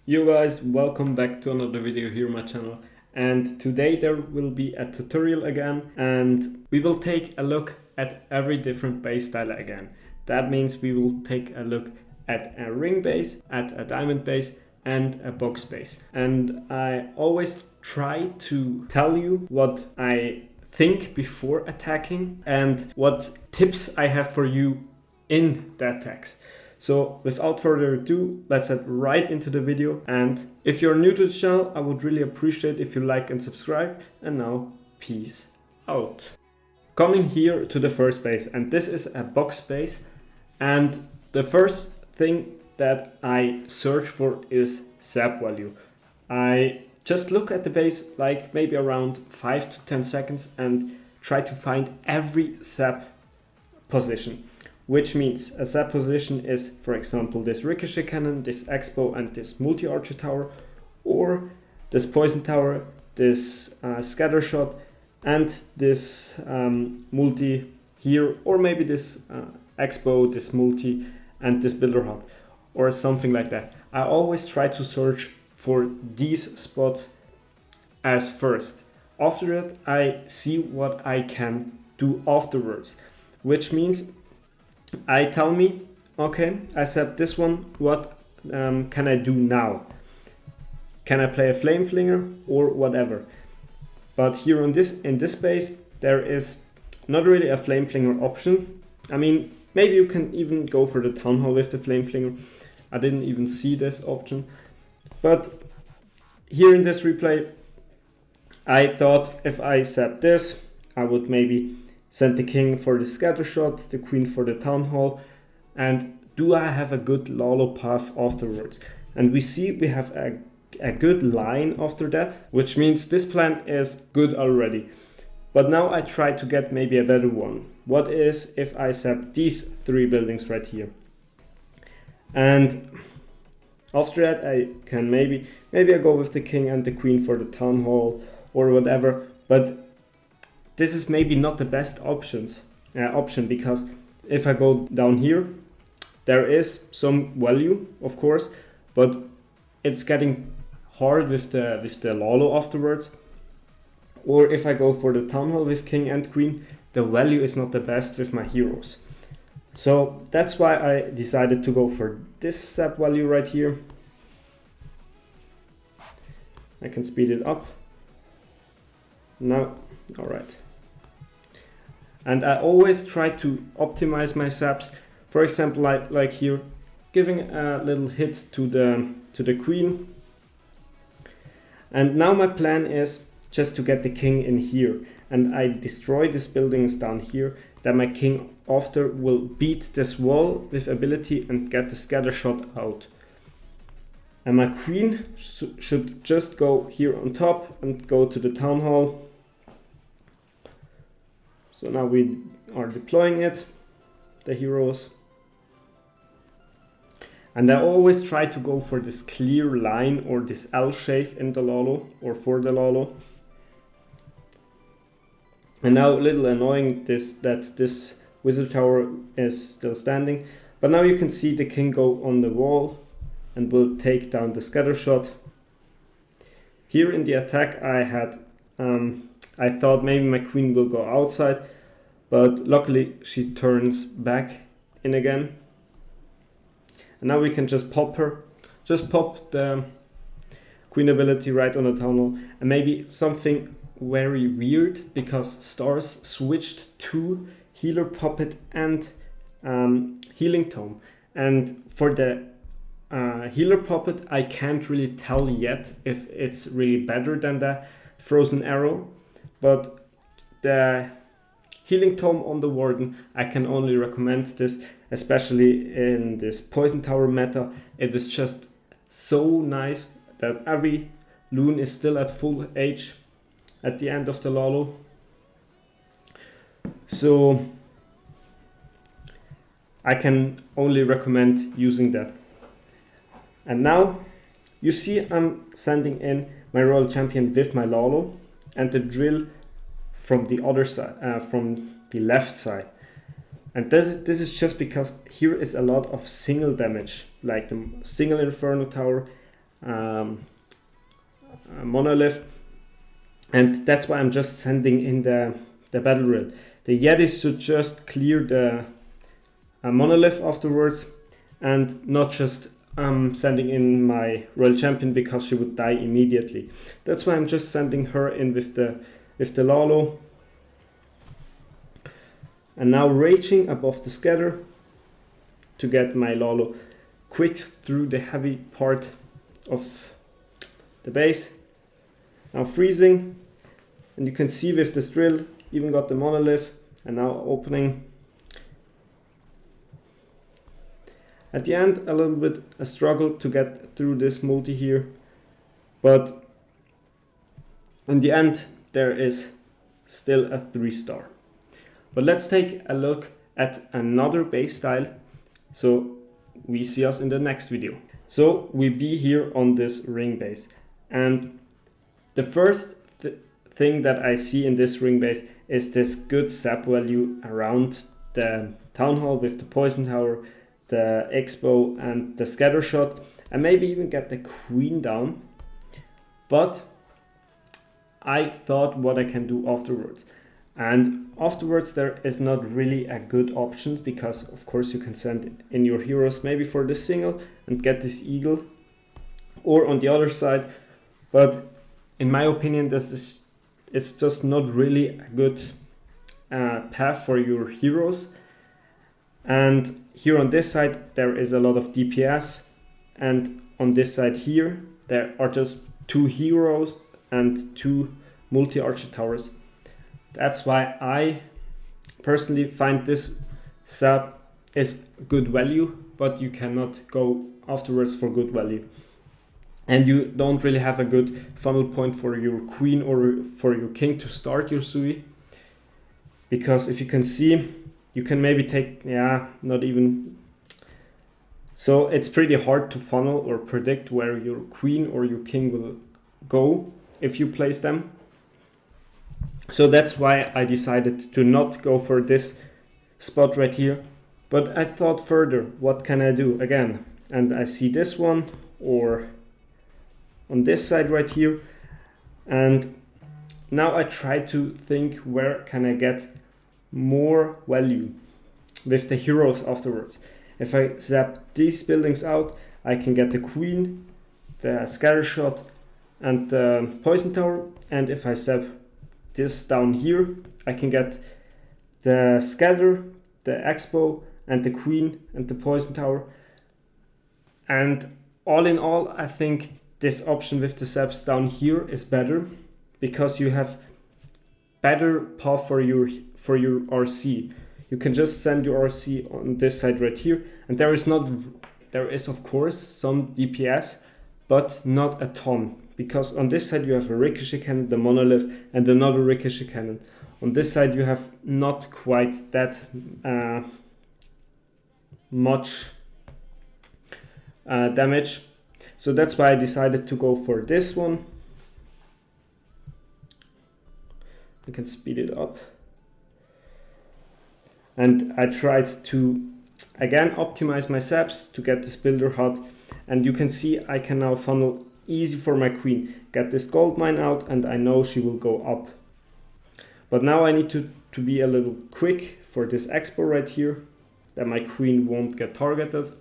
Yo guys, welcome back to another video here on my channel, and today there will be a tutorial again, and we will take a look at every different bass style again. That means we will take a look at a ring bass, at a diamond bass and a box bass. And I always try to tell you what I think before attacking and what tips I have for you in the attacks. So without further ado, let's head right into the video. And if you're new to the channel, I would really appreciate if you like and subscribe. And now, peace out. Coming here to the first bass, and this is a box bass. And the first thing that I search for is zap value. I just look at the bass like maybe around 5 to 10 seconds and try to find every zap position. Which means a zap position is, for example, this ricochet cannon, this expo and this multi-archer tower, or this poison tower, this scatter shot, and this multi here, or maybe this expo, this multi, and this builder hut, or something like that. I always try to search for these spots as first. After that, I see what I can do afterwards, which means I tell me, okay, I set this one, what can I do now? Can I play a flame flinger or whatever? But here in this bass, there is not really a flame flinger option. I mean, maybe you can even go for the town hall with the flame flinger. I didn't even see this option. But here in this replay, I thought if I set this, I would maybe send the king for the scatter shot, the queen for the town hall, and do I have a good Lalo path afterwards? And we see we have a good line after that, which means this plan is good already. But now I try to get maybe a better one. What is if I set these three buildings right here? And after that I can maybe I go with the king and the queen for the town hall or whatever, but this is maybe not the best option because if I go down here, there is some value, of course, but it's getting hard with the Lalo afterwards. Or if I go for the town hall with king and queen, the value is not the best with my heroes. So that's why I decided to go for this zap value right here. I can speed it up. Now, all right. And I always try to optimize my zaps. For example, like here, giving a little hit to the queen. And now my plan is just to get the king in here. And I destroy these buildings down here, that my king after will beat this wall with ability and get the scatter shot out. And my queen should just go here on top and go to the town hall. So now we are deploying it, the heroes. And I always try to go for this clear line or this L shape in the Lalo or for the Lalo. And now a little annoying that this wizard tower is still standing. But now you can see the king go on the wall and will take down the scatter shot. Here in the attack I thought maybe my queen will go outside, but luckily she turns back in again. And now we can just pop the queen ability right on the town hall. And maybe something very weird, because stars switched to healer puppet and healing tome. And for the healer puppet, I can't really tell yet if it's really better than the frozen arrow. But the healing tome on the warden, I can only recommend this, especially in this poison tower meta. It is just so nice that every loon is still at full H at the end of the Lalo. So I can only recommend using that. And now you see I'm sending in my royal champion with my Lalo and the drill from the other side, from the left side. And this is just because here is a lot of single damage, like the single Inferno Tower, monolith, and that's why I'm just sending in the battle rail. The Yetis should just clear the monolith afterwards, and not just sending in my royal champion because she would die immediately. That's why I'm just sending her in with the Lalo. And now raging above the scatter to get my Lalo quick through the heavy part of the base. Now freezing, and you can see with this drill even got the monolith, and now opening. At the end, a little bit a struggle to get through this multi here, but in the end there is still a 3-star. But let's take a look at another base style, so we see us in the next video. So we be here on this ring base, and the first thing that I see in this ring base is this good zap value around the town hall with the poison tower, the expo and the scatter shot, and maybe even get the queen down. But I thought what I can do afterwards, and afterwards there is not really a good option, because of course you can send in your heroes maybe for the single and get this eagle, or on the other side, but in my opinion it's just not really a good path for your heroes. And here on this side there is a lot of DPS, and on this side here there are just 2 heroes and 2 multi-archer towers. That's why I personally find this zap is good value, but you cannot go afterwards for good value. And you don't really have a good funnel point for your queen or for your king to start your Sui. Because if you can see, you can maybe take, not even. So it's pretty hard to funnel or predict where your queen or your king will go if you place them. So that's why I decided to not go for this spot right here. But I thought further, what can I do again? And I see this one, or on this side right here. And now I try to think, where can I get more value with the heroes afterwards? If I zap these buildings out, I can get the queen, the scatter shot, and the poison tower. And if I zap this down here, I can get the scatter, the expo, and the queen, and the poison tower. And all in all, I think this option with the zaps down here is better, because you have better path for your RC. You can just send your RC on this side right here, and there is of course some DPS, but not a ton, because on this side you have a ricochet cannon, the monolith, and another ricochet cannon. On this side you have not quite that much damage. So that's why I decided to go for this one. I can speed it up. And I tried to again optimize my zaps to get this builder hot. And you can see I can now funnel easy for my queen. Get this gold mine out, and I know she will go up. But now I need to be a little quick for this expo right here, that my queen won't get targeted.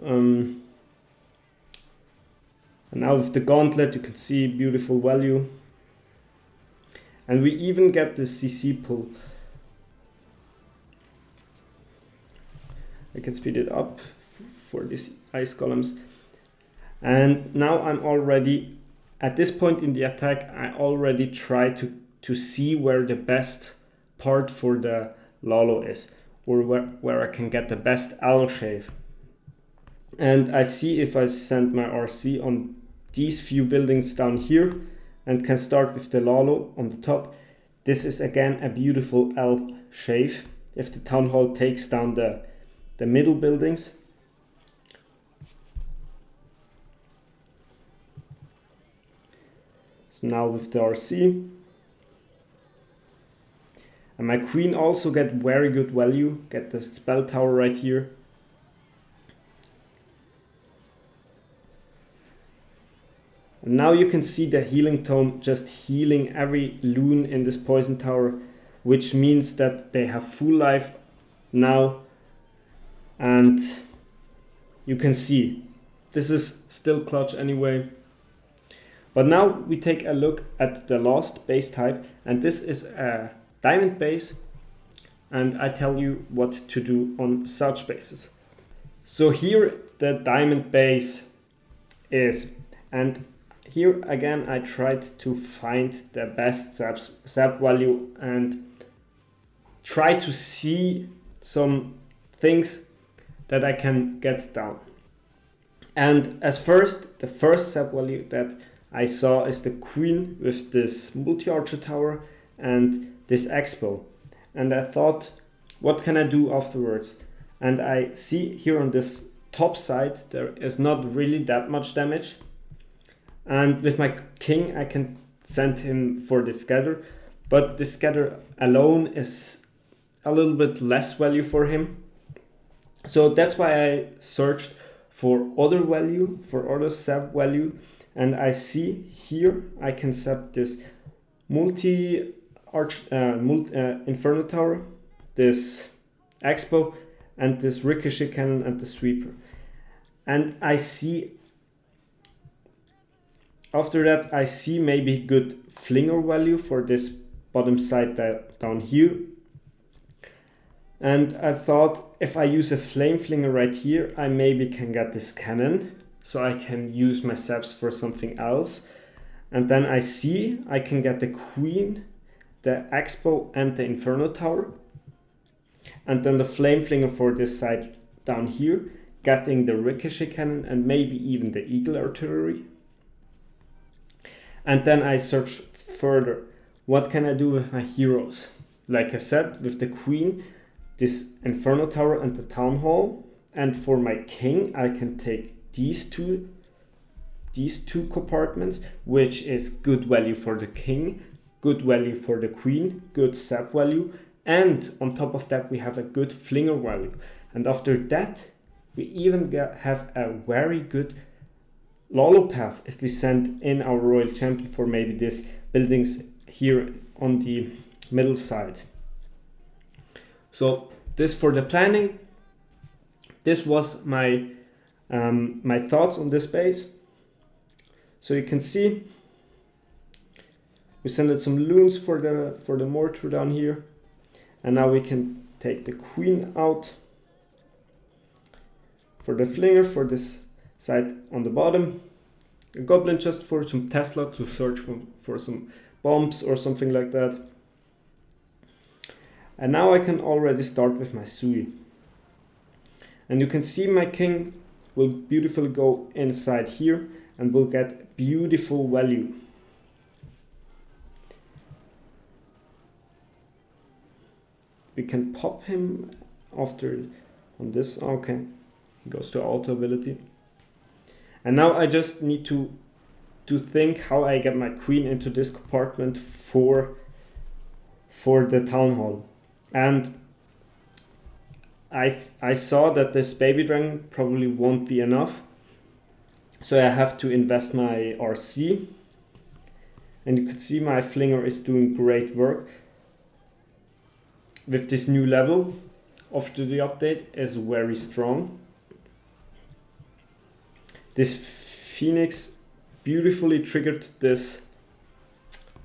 And now with the gauntlet you can see beautiful value. And we even get the CC pull. I can speed it up for these ice columns. And now I'm already, at this point in the attack, I already try to see where the best part for the Lalo is, or where I can get the best L shave. And I see if I send my RC on these few buildings down here and can start with the Lalo on the top, this is again a beautiful L shave if the town hall takes down the middle buildings. So now with the RC, and my queen also get very good value, get the spell tower right here. And now you can see the healing tome just healing every loon in this poison tower, which means that they have full life now. And you can see this is still clutch anyway. But now we take a look at the last base type, and this is a diamond base, and I tell you what to do on such bases. So here the diamond base is, and here again I tried to find the best zap value and try to see some things that I can get down. And as the first zap value that I saw is the queen with this multi-archer tower and this expo. And I thought, what can I do afterwards? And I see here on this top side there is not really that much damage. And with my king I can send him for the scatter, but the scatter alone is a little bit less value for him. So that's why I searched for other value, for other zap value, and I see here I can zap this Inferno Tower, this Expo, and this Ricochet Cannon and the Sweeper. And I see, after that, I see maybe good flinger value for this bottom side down here. And I thought if I use a flame flinger right here, I maybe can get this cannon, so I can use my zaps for something else. And then I see I can get the queen, the expo, and the Inferno Tower. And then the flame flinger for this side down here, getting the Ricochet Cannon and maybe even the Eagle Artillery. And then I search further. What can I do with my heroes? Like I said, with the queen, this Inferno Tower and the Town Hall. And for my king, I can take these two compartments, which is good value for the king, good value for the queen, good zap value, and on top of that we have a good flinger value. And after that we even have a very good Lalo path if we send in our royal champion for maybe these buildings here on the middle side. So this for the planning. This was my my thoughts on this base. So you can see we sent some loons for the mortar down here, and now we can take the queen out for the flinger for this side on the bottom, a goblin just for some Tesla to search for some bombs or something like that. And now I can already start with my Sui. And you can see my king will beautifully go inside here and will get beautiful value. We can pop him after on this. Okay, he goes to auto ability. And now I just need to think how I get my queen into this compartment for the town hall. And I saw that this baby dragon probably won't be enough, so I have to invest my RC. And you can see my flinger is doing great work with this new level after the update, is very strong. This Phoenix beautifully triggered this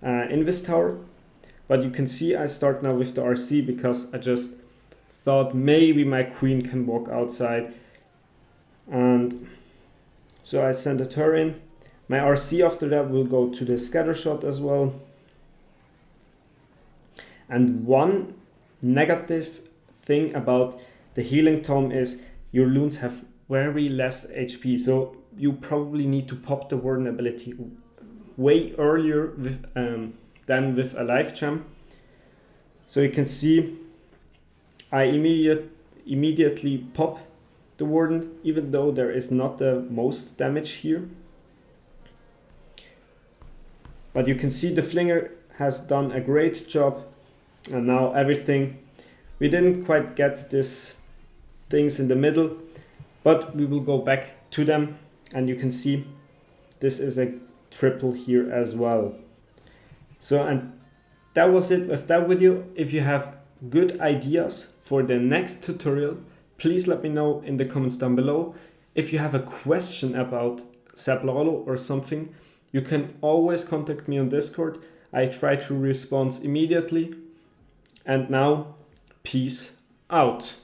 Invest Tower, but you can see I start now with the RC because I just thought maybe my queen can walk outside, and so I sent a her in. My RC after that will go to the scatter shot as well. And one negative thing about the healing tome is your loons have very less HP, so you probably need to pop the warden ability way earlier than with a life gem. So you can see I immediately pop the warden, even though there is not the most damage here. But you can see the flinger has done a great job, and now everything, we didn't quite get these things in the middle, but we will go back to them, and you can see this is a triple here as well. So, and that was it with that video. If you have good ideas for the next tutorial, please let me know in the comments down below. If you have a question about Zaplalo or something, you can always contact me on Discord. I try to respond immediately. And now, peace out.